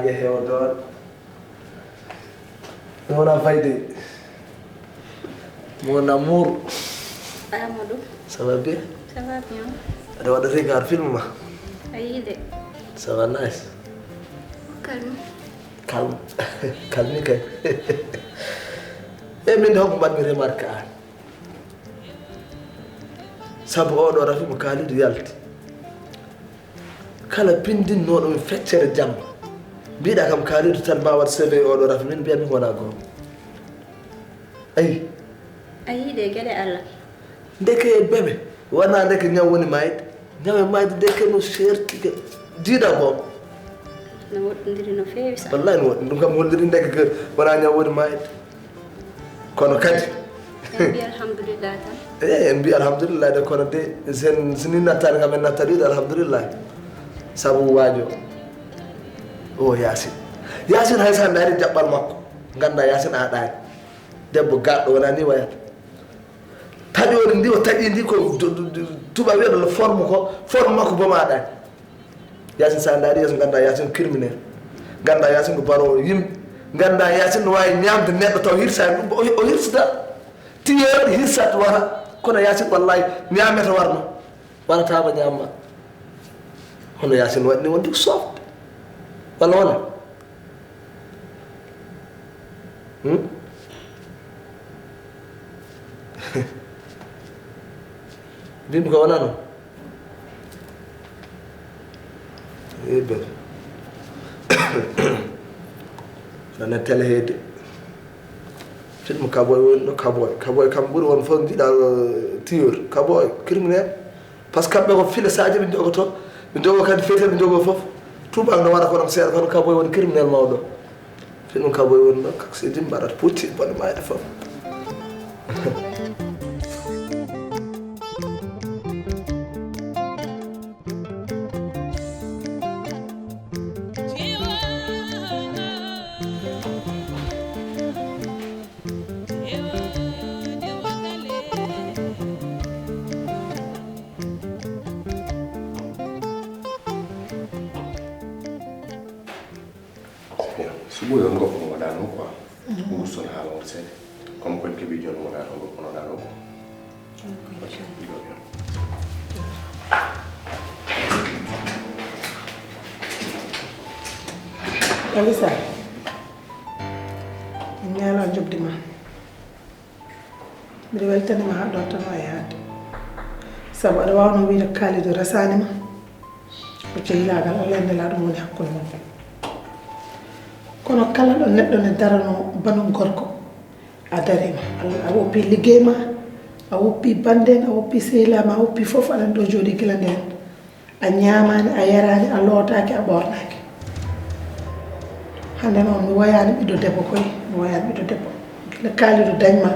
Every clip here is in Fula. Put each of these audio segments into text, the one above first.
Maria Heodor. On a validé. Mon amour. Amadou. Ça va bien? Ça va bien. Alors, on regarde film. Aïe. Ça va nice. Calme. Calme. Calme, kay. E min hokko mbaɗmi remarque an sabu oɗo rafimu kaalido yalti kala pindinnoɗo mi feccere jamma mbiɗa kam kaalido tan ma wat seve oɗo rafi min mbiyatmi wona goonga ayi Ayi de gueɗe Allah ndeke beɓe wona ndeke ñaw woni mayde ñawe mayde ndeke no sertike jiiɗa boom no woɗɗodiri no feewi sa wallahi no woɗɗi ɗum kam holliri ndeke wona ñaw woni mayde kono kadi en mbi alhamdulillah tan en mbi alhamdulillah de kono de sini nattani kam en nattani wiide alhamdulillah sabu waajo o Yasin hay sa daari jaɓɓal makko ganda Yasin aɗani debbo gaɗɗo wona ni wayata taƴori ndi o taƴi ndi ko tuba wiyaɗo forme ko forme makko bomo aɗani Yasin sa daari yeeso ganda Yasin criminel ganda Yasin ko barowo yimɓe ganda Yasin no wawi ñamde neɗɗo taw hirsani ɗum o hirsata tiyeɗo hirsat wata kono Yasin wallahi ñameta warno waɗatama ñamma hono Yasin waɗni wonde ko sofde walla wona mbimi ko wona noon bel nane télé heede film kaboy woni ɗo kaboy kam ɓuuri won fof jiiɗa tiyeur kaboy criminel par ce que kamɓe ko file sadio ɓe jogoto ɓe jogo kadi fetel ɓe jogo foof tubac no waɗa kono seeɗa kono kaboy woni criminel mawɗo film kaboy woni ɗo kak sedi mbaɗata putti bonde mayde foof subuh yang kau pernah ada nopo, urusan hal orang sini, kamu kan kebijakan orang ada nopo pernah ada nopo. Kalisa, ini adalah job di mana? Beri weltan mah dokter ayat. Sabu ada orang yang kali itu rasanya mah, ucaplah kalau lain adalah rumah yang aku mau. Kono kala ɗo neɗɗo ne darano banu gorko a darima a woppi liggey ma a woppi banden a woppi sehlama a woppi fof aɗan ɗo jooɗi gila nden a ñamani a yarani a lootaki a ɓornaki hande noon mi wayani ɓiɗɗo debbo koye mi wayani ɓiɗɗo debbo gila kaaliɗo dañma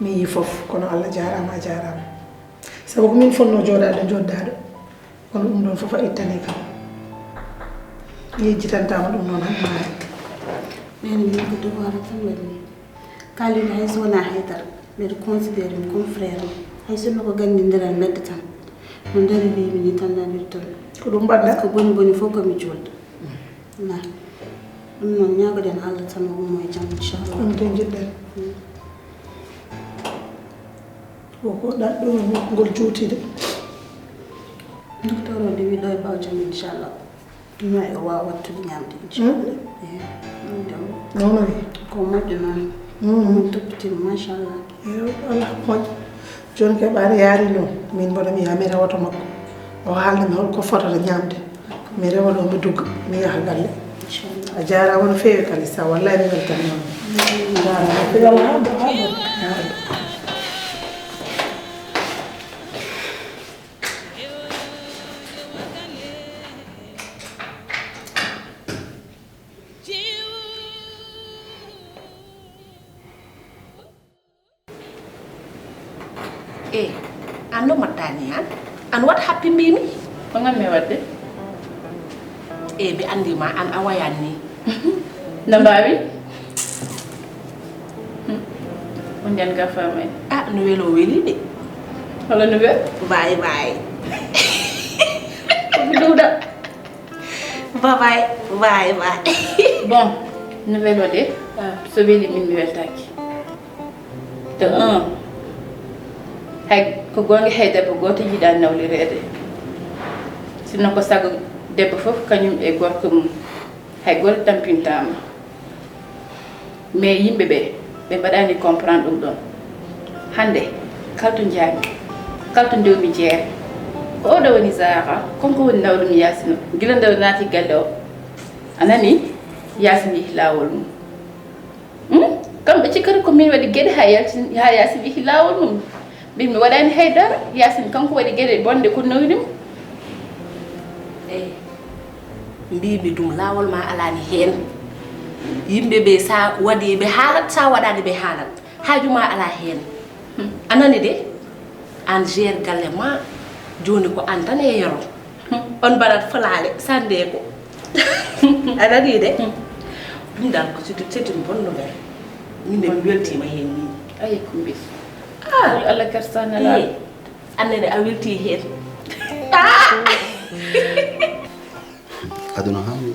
mi yi fof kono Allah jarama a jarama sabu ko min fonno jooɗade joɗɗaɗo kono ɗum ɗon fof a ittani kam yejjitantama ɗum noon han maari nene min ko devoir tan waɗini kalino hay so wona haydara mbiɗa considéré mi comme frère o hay sinno ko gandindiral medde tan no dari mbimi ni tan lanirton ko ɗum mbaɗɗa ko boni boni fof komi julɗo na ɗum noon ñagoɗen Allah tan o ummo e jaam inchallah ɗum de jiɗɗen koko ɗaɗɗo ngol juutide docteur o de wiɗo e ɓaw jaam inchallah ɗum o wawa wattude ñamde inchallah nono wi ko moƴƴo noon min toppitima machallah ala moƴƴo joni keɓaɗo yaari noon min mboɗo mi yaha mi rewoto makko o haalnimi holko fotata ñamde mi rewa ɗo mi dugga mi yaha galle a jarama no feewi Kalisa wallahi mi weltanima jarama pilal haɗo haɗo ando matani an what happy mimi ko ngamme wadde bi andima an awayanni no mbawi on jan ga famay no welo weli de wala no wel bye bye duda bye bye bye. Bon, nouvelle ode. Sobeli min mi weltaki. De 1. Hay ko gonga hay debbo goto yiɗa nawlirede. Sinno ko sago debbo fof kañum e gorko mum. Hay goto tampintama. Mais yimɓe ɓe mbaɗani comprendre ɗum ɗon. Hande kalto jaami kalto ndewmi jeere ko oɗo woni Zahra konko woni nawɗum Yasino gila nde naati galle o anani Yasine yeehi laawol mum kamɓe cikkata ko min waɗi gueɗe ha Yasine yeehi laawol mum mbimi mi waɗani haydara Yasine kanko waɗi gueɗe bonde ko noynimo mbimi ɗum laawol ma alani hen yimɓe ɓe sa waɗi ɓe haalat sa waɗani ɓe haalat haajuma ala hen anani de an gère galle ma joni ko an tan e yoro on mbaɗat falale sande ko anani de ɗum dal ko c'est une bonne nouvelle minde mi weltima hen ni ayi ko mbis Allah karsanala annene a welti hen aduna hammi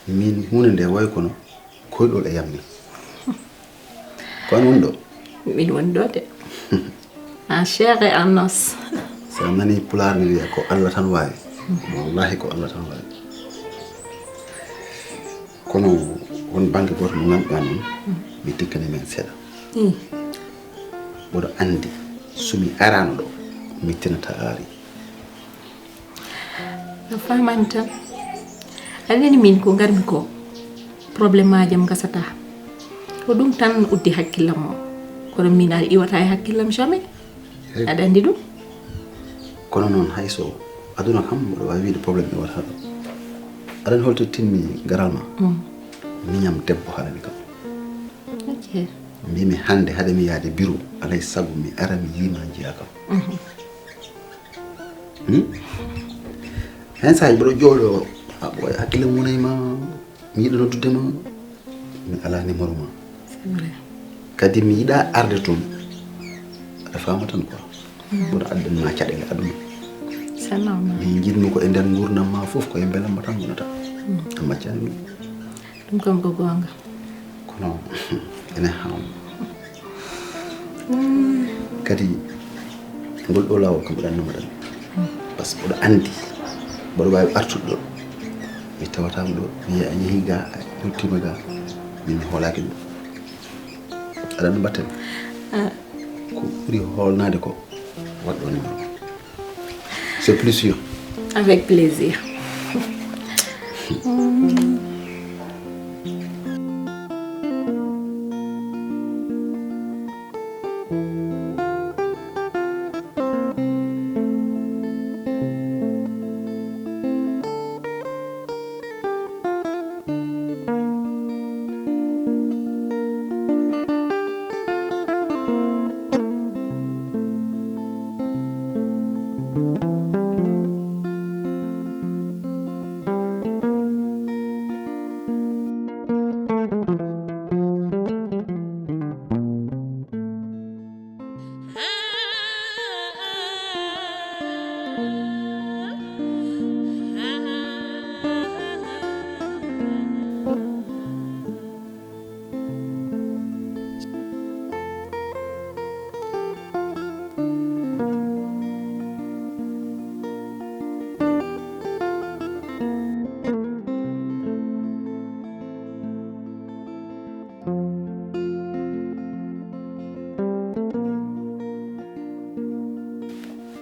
min hunde nde way kono koyɗol e yammi ko an woni ɗo min woni ɗo de en chair et en os so a nani pulaar ni wiya ko Allah tan wawi wallahi ko Allah tan wawi kono won banque goto mo ganduɗa noon mi tikkani men seeɗa oɗo andi somi arano ɗo mi tinata aari no famani tan aɗani min ko garmi ko probléme majam gasata ko ɗum tan uddi hakkillam o kono min aɗa iwata e hakkillam jamais aɗa andi ɗum kono noon hayso aduna kam mboɗo wawi wiide probléme iwata ɗo aɗani holto tinmi garal ma miñam debbo haɗani kam ok mbimi hande haade mi yaade bureau alay saago mi ara mi yima jiya kam hen sahaji mboɗo jooɗo ɓoya hakkille munayma mi yiɗa noddudema mi ala numéro ma kadi mi yiɗa arde toon aɗa fama tan quoi mboɗo addanma caɗele aduna c'est normal min jiɗmi ko e nder gurdam ma foof koye belamma tan wonata a maccani ɗum ɗum kam ko gonga kono ene hawna kadi ngol ɗo lawol kam ɓeɗannoma ɗan par ce que oɗo andi mboɗo wawi artude ɗo mi tawatama ɗo mi yiya a yeehi ga a yettima ga min mi hoolaki ɗum aɗa no mbatten ko ɓuuri holnade ko waɗɗo numéro c'est plus sûr avec plaisir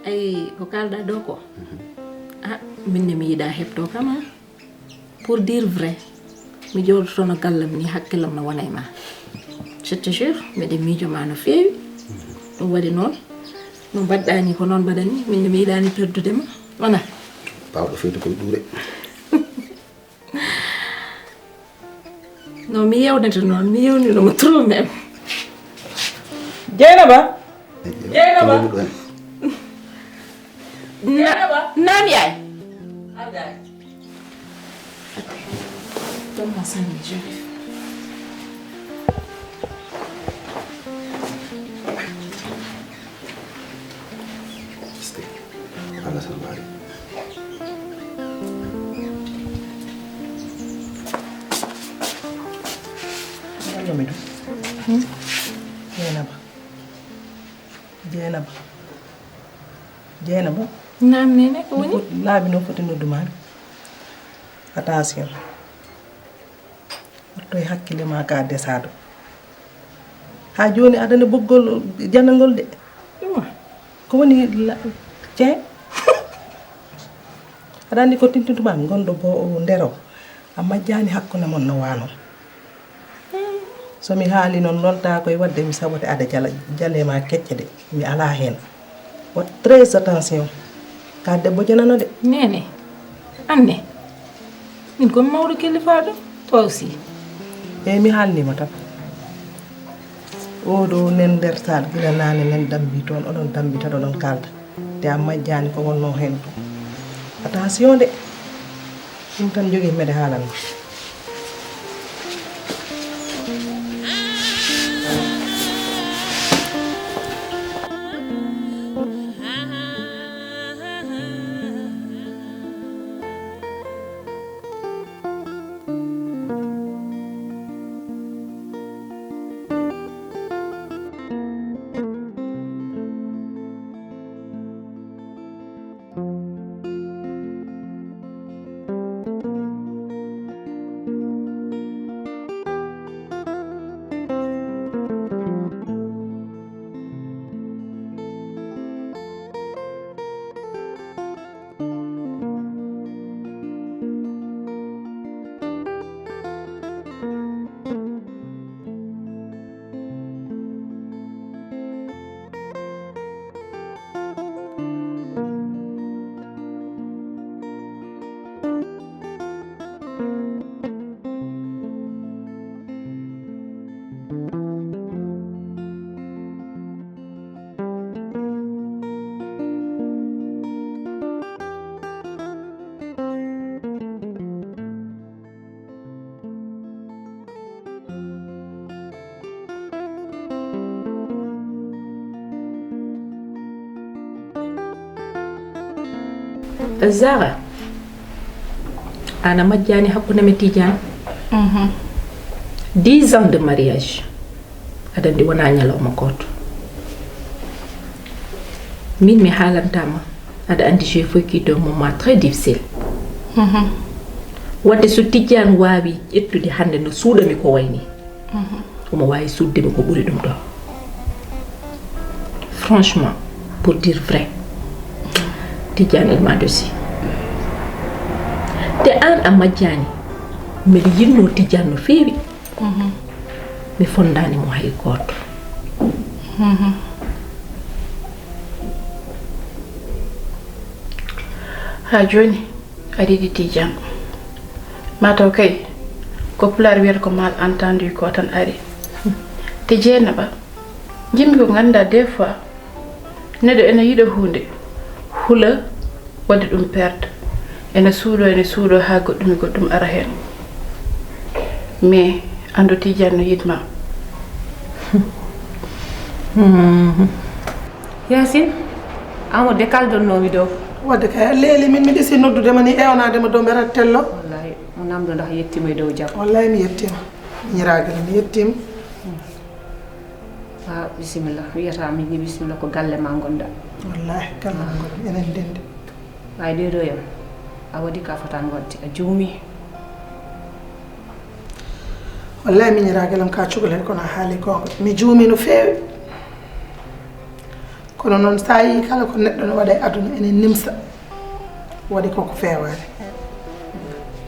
ay ko kalɗa ɗo ko minne mi yiɗa heɓto kama pour dire vrai mi joɗotono gallam ni hakkillam no wona e ma je te jure mbiɗa miijoma no feewi ɗum waɗi noon no mbaɗɗani ko noon mbaɗani minne mi yiɗani perdudema wona bawɗo fewde koye ɗuure non mi yewnete noon mi yewninomo trop même Dieynaba Dieynaba naam yaay donne-moi 5 minutes j'arrive Allah tan waari mi du Jeynaba naam nene ko woni laabi no foti noddumaade attention wattoy hakkille ma ka desaado ha joni adana boggol jannangol de ko woni Dieng aɗa anndi ko tintintuma gonɗo bo ndero a majjani hakkunde mon no wano somi haali noon nonta koye wadde mi sabote aɗa jalema kecce de mi ala hen wat très attention ka debbo janano de nene anne min komi mawɗo kilifaɗo to aussi eyyi mi haalnima tan oɗo nen nder sal gila nane nen dambi toon oɗon dambita ɗoɗon kalda te a majjani ko wonno hen ɗum attention de ɗum tan jogui mbeɗa haalanma Zara ana majjani hakkunde me Tidiane 10 ans de mariage aɗa andi wona ñalawma goto min mi haalantama aɗa andi j'ai vécu un moment très difficile wadde so Tidiane wawi ƴettude hande no suuɗami ko wayni omo wawi suddemi ko ɓuuri ɗum ɗo franchement pour dire vrai Tidiane il m'a déçu te an a majjani mbiɗa yinno Tidiane no feewi mi fondani mo hay goto ha joni aɗa yiɗi Tidiane mataw kay ko pulaar wiyata ko mal entendu ko tan ari te Dieynaba jimmi ko ganda des fois neɗɗo ene yiɗa hunde hula wadde ɗum perde ene suuɗo ha goɗɗum ara hen mais ando Tidiane no yidma Yacine Amadou de kaldonnomi dow wadde kay leeli min mi ɗisi noddudema ni ewnadema dow mbeɗa tello wallahi o namdo ndax yettima e dow jaam wallahi mi yettima ñiragala mi yettima bisimilla wiyata min ni bisimilla ko galle ma gonɗa wallahi galle ma gonɗa enen dendi way ɗeɗo yam a waɗi ka fotani wadde a juumi wallahi mi ñiragalam ka cukalel kono a haali gonga mi juumi no feewi kono noon sa yi kala ko neɗɗo no waɗa e aduna enen nimsa waɗi koko fewani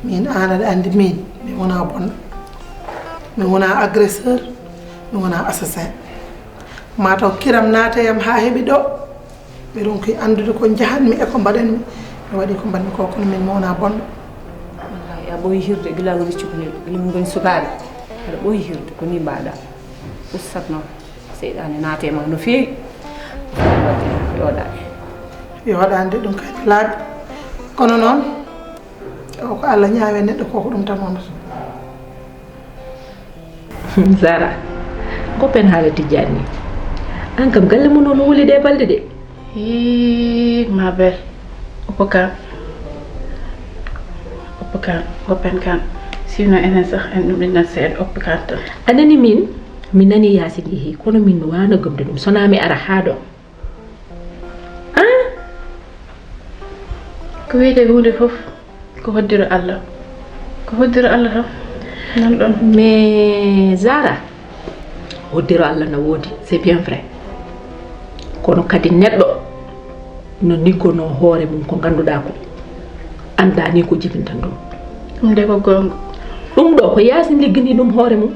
min an aɗa andi min mi wona bonɗo mi wona agresseur mi wona assassin mataw kiram naatayam ha heeɓi ɗo ɓe ronki andude ko jahanmi e ko mbaɗanmi mi waɗi ko mbaɗmi ko kono min mi wona bonɗo wallahi a ɓooyi hirde gila woni cukalel gila min goni sukaɓe aɗa ɓooyi hirde ko ni mbaɗa ustat noon seyɗane naate ma no feewi wadde yoɗande ɗum kadi laaɓi kono noon o ko Allah ñaawe neɗɗo koko ɗum tan wonata Zara goppen haala Tidiane ni an kam galle mum no wuli de balde de ma belle oppo kan goppen kan si sino enen sax en min na seed oppikanta anani min nani Yasin yehi kono min mi wana gomde dum sonami ara haado ko wiyete hunde fof ko hoddiro Allah tan nan ɗon mais Zara hoddiro Allah no wodi c'est bien vrai kono kadi neɗɗo no liggono hoore mum ko ganduɗa ko anda ni ko jibintan ɗum ɗum de ko gonga ɗum ɗo ko Yasin liggini ɗum hoore mum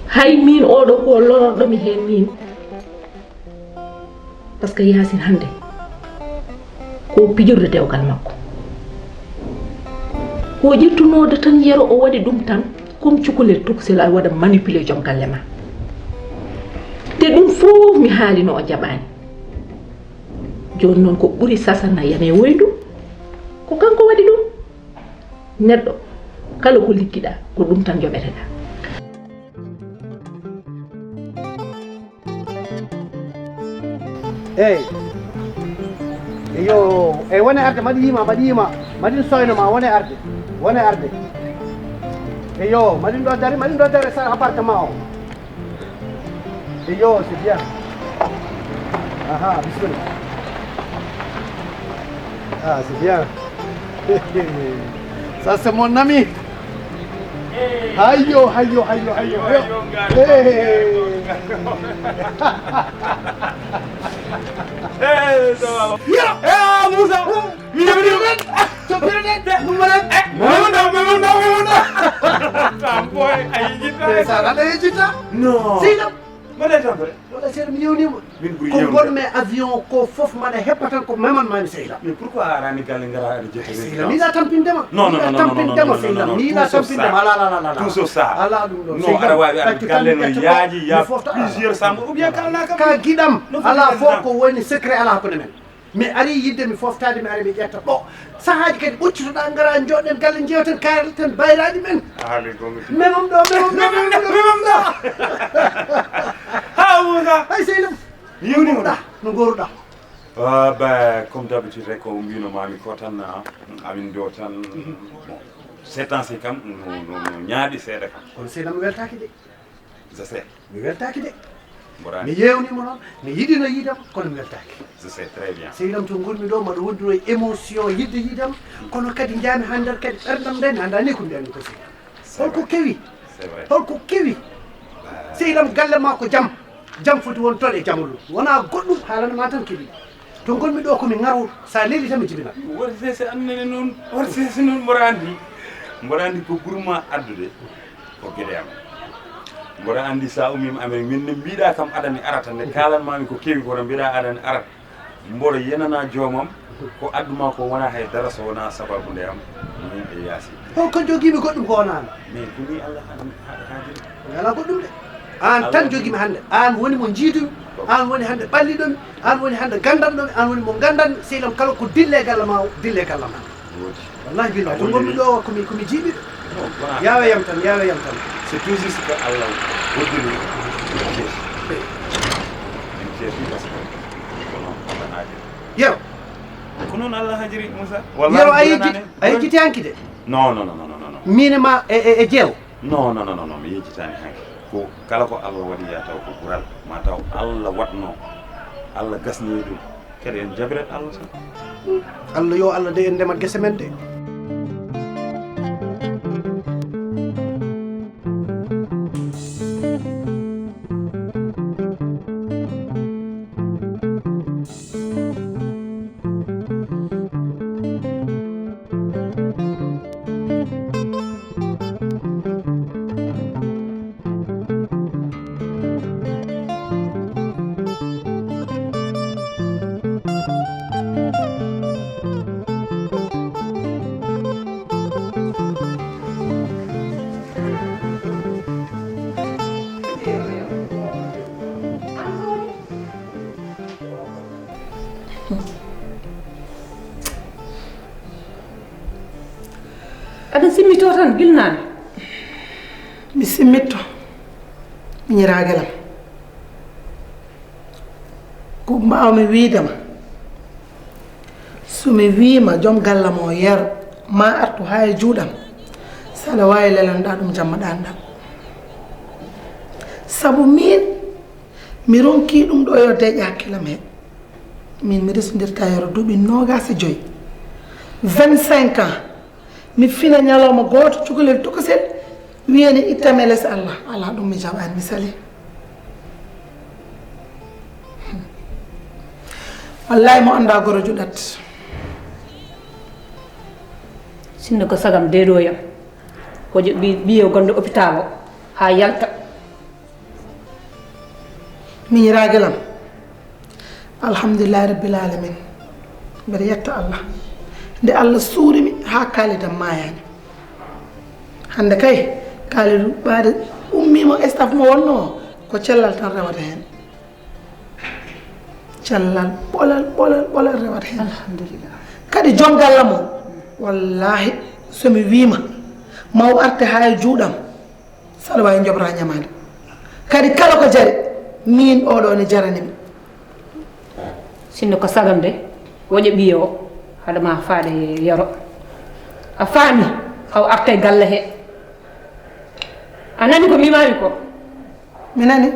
hay min oɗo ko loroɗomi hen min par ce que Yasin hande ko pijurde dewgal makko ko ƴettunode tan yero o waɗi ɗum tan comme cukalel tuksel a waɗa manipulé joom galle ma te ɗum fof mi haalino o jaɓani joni noon ko ɓuuri sasana yame woydu ko kanko waɗi ɗum neɗɗo kala ko liggiɗa ko ɗum tan joɓeteɗa yo wone arde maɗi yima maɗin soynoma wone arde yo maɗin ɗo dare sa appartement o yo c'est bien bismillah c'est bien ça c'est mon ami hayyo Musa mi to pirade boy ay jita sa ala jita no sino made tan wala ser mi yewni ko gonme avion ko fof made heppatan ko meman mami seyla mais pourquoi arani galle ngara ari jete seyla ni la tampindema non ni la tampindema ala tout ça ala dum no ara wawi ar galle no yaaji ya plusieurs sambo ou bien ka gidam ala fof ko woni secret ala ko men mi ari yidde mi foftade mi ari mi ƴetta ɗo sahaji kadi ɓoccutoɗa gara joɗɗen galle jewten kalten bayraji men memam ɗo ha Moussa hay seynam yiwniɗa no goruɗa ba comme d'habitude rek ko mbinomami ko tan amin do tan c'est ainsi kam no ñaaɗi seeɗa kam kono seynam mi weltaki de je sais mi weltaki de mi yewnimo noon mi yiɗino yiidam kono mi weltaki je sais très bien seydam to gonmi ɗo mbaɗa woddino e émotion yidde yiidam kono kadi jaami ha nder kadi ɓerdam nde mi andani ko mbiyatmi ko seydam holko kewi seydam galle ma ko jam foti won toon e jamalu wona goɗɗum haalanma tan keeɓi to gonmi ɗo komi ngarowo sa leeli tan mi jibinat woto sese annene noon woto sese noon mboɗa andi ko ɓurma addude ko gueɗe am mboɗa andi sa umima amen min ne mbiɗa kam aɗani arata nde kalanmami ko kewi koto mbiɗa aɗani arat mboɗo yenana joomam ko adduma ko wona hay dara so wona sababu nde am min e Yasin holko joguimi goɗɗum ko wonano mais ko ni Allah haajiri ala goɗɗum de an tan joguimi hande an woni mo jiidumi an woni hande ɓalliɗomi an woni hande gandanɗomi an woni mo gandanmi sehlam kala ko dille galla ma wallahi billahi to gonmi ɗo komi jiiɓiɗo yawe yam tan c'est tout juste que Allah woddiri yero ko noon Allah hajiri Moussa yero a yejjiti hanki de non mine ma e jeew non mi yejjitani hanki ko kala ko Allah waɗi ya taw ko ɓural ma taw Allah watno Allah gasni ɗum kadi en jabirat Allah tan Allah yo Allah de en ndema gese men de aɗa simmito tan gilnani mi simmitto miñiragelam ko mbawmi wiidema somi wiima joom gallam o yero ma artu ha e juuɗam sala wawi lelanɗa ɗum jamma ɗanɗam sabu min mi ronki ɗum ɗo yo deƴa hakkilam he min mi resodirta yoro duuɓi 25 25 ans mi fina ñalawma goto cukalel tokosel wiyani ittame less allah ala ɗum mi jaɓani mi sali wallahi mo anda goro juɗat sinno ko sagam deeɗoyam hojo ɓiyo gonɗo hôpital o ha yalta miñiraguelam alhamdulillahi rabbil alamin mbeɗa yetta allah nde allah suurimi ha kalidam mayani hande kay kalidu ɓaade ummimo staff mo wonno ko cellal tan rewata hen cellal ɓolal rewata hen alhamdulillah kadi joom galla mo wallahi somi wima maw arte ha e juuɗam saɗa wawi jobra ñamade kadi kala ko jari min oɗo ne jaranimi sinno ko sagam de woƴo ɓiyo o haɗama faade yoro a faami haw arte galle he a nani ko mimami ko mi nani